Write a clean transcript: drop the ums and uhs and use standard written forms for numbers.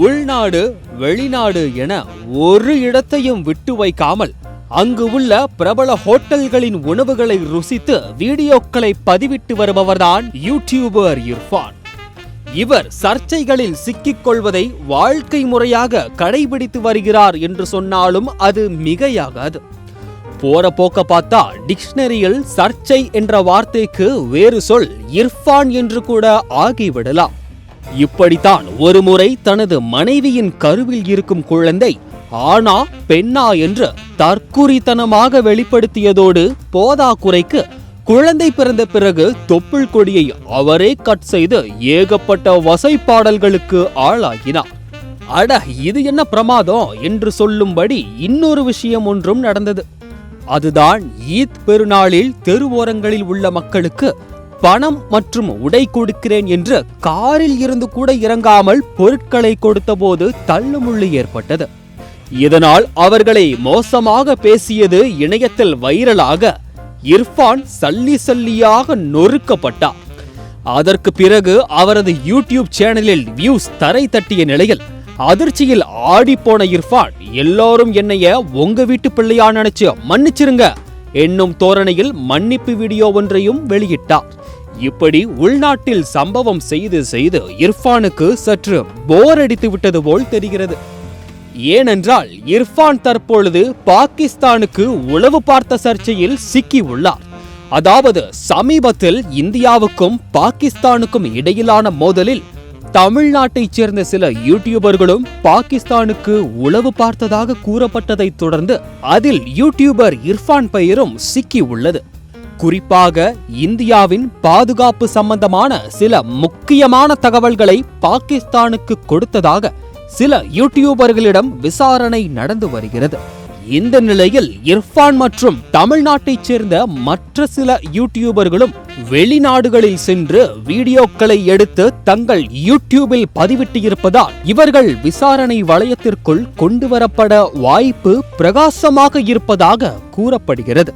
உள்நாடு வெளிநாடு என ஒரு இடத்தையும் விட்டு வைக்காமல் அங்கு உள்ள பிரபல ஹோட்டல்களின் உணவுகளை ருசித்து வீடியோக்களை பதிவிட்டு வருபவர்தான் யூடியூபர் இர்ஃபான். இவர் சர்ச்சைகளில் சிக்கிக் கொள்வதை வாழ்க்கை முறையாக கடைபிடித்து வருகிறார் என்று சொன்னாலும் அது மிகையாகாது. போற போக்க பார்த்தா டிக்ஷனரியில் சர்ச்சை என்ற வார்த்தைக்கு வேறு சொல் இர்ஃபான் என்று கூட ஆகிவிடலாம். இப்படித்தான் ஒருமுறை தனது மனைவியின் கருவில் இருக்கும் குழந்தை ஆனா பெண்ணா என்று தற்குறித்தனமாக வெளிப்படுத்தியதோடு போதாக்குறைக்கு குழந்தை பிறந்த பிறகு தொப்புள் கொடியை அவரே கட் செய்து ஏகப்பட்ட வசைப்பாடல்களுக்கு ஆளாகினார். அட, இது என்ன பிரமாதம் என்று சொல்லும்படி இன்னொரு விஷயம் ஒன்றும் நடந்தது. அதுதான் ஈத் பெருநாளில் தெருவோரங்களில் உள்ள மக்களுக்கு பணம் மற்றும் உடை கொடுக்கிறேன் என்று காரில் இருந்து கூட இறங்காமல் பொருட்களை கொடுத்தபோது தள்ளுமுள்ளு ஏற்பட்டது. இதனால் அவர்களை மோசமாக பேசியது இணையத்தில் வைரலாக இர்ஃபான் சல்லி சல்லியாக நொறுக்கப்பட்டார். அதற்கு பிறகு அவரது யூடியூப் சேனலில் வியூஸ் தரை தட்டிய நிலையில் அதிர்ச்சியில் ஆடிப்போன இர்ஃபான் எல்லாரும் என்னைய உங்க வீட்டு பிள்ளையா நினைச்சு மன்னிச்சிருங்க என்னும் தோரணையில் மன்னிப்பு வீடியோ ஒன்றையும் வெளியிட்டார். இப்படி உள்நாட்டில் சம்பவம் செய்து செய்து இர்ஃபானுக்கு சற்று போர் அடித்து விட்டது போல் தெரிகிறது. ஏனென்றால் இர்ஃபான் தற்பொழுது பாகிஸ்தானுக்கு உளவு பார்த்த சர்ச்சையில் சிக்கி உள்ளார். அதாவது சமீபத்தில் இந்தியாவுக்கும் பாகிஸ்தானுக்கும் இடையிலான மோதலில் தமிழ்நாட்டைச் சேர்ந்த சில யூடியூபர்களும் பாகிஸ்தானுக்கு உளவு பார்த்ததாக கூறப்பட்டதை தொடர்ந்து அதில் யூடியூபர் இர்ஃபான் பெயரும் சிக்கி உள்ளது. குறிப்பாக இந்தியாவின் பாதுகாப்பு சம்பந்தமான சில முக்கியமான தகவல்களை பாகிஸ்தானுக்கு கொடுத்ததாக சில யூடியூபர்களிடம் விசாரணை நடந்து வருகிறது. இந்த நிலையில் இர்ஃபான் மற்றும் தமிழ்நாட்டைச் சேர்ந்த மற்ற சில யூடியூபர்களும் வெளிநாடுகளில் சென்று வீடியோக்களை எடுத்து தங்கள் யூடியூபில் பதிவிட்டு இருப்பதால் இவர்கள் விசாரணை வளையத்திற்குள் கொண்டு வரப்பட வாய்ப்பு பிரகாசமாக இருப்பதாக கூறப்படுகிறது.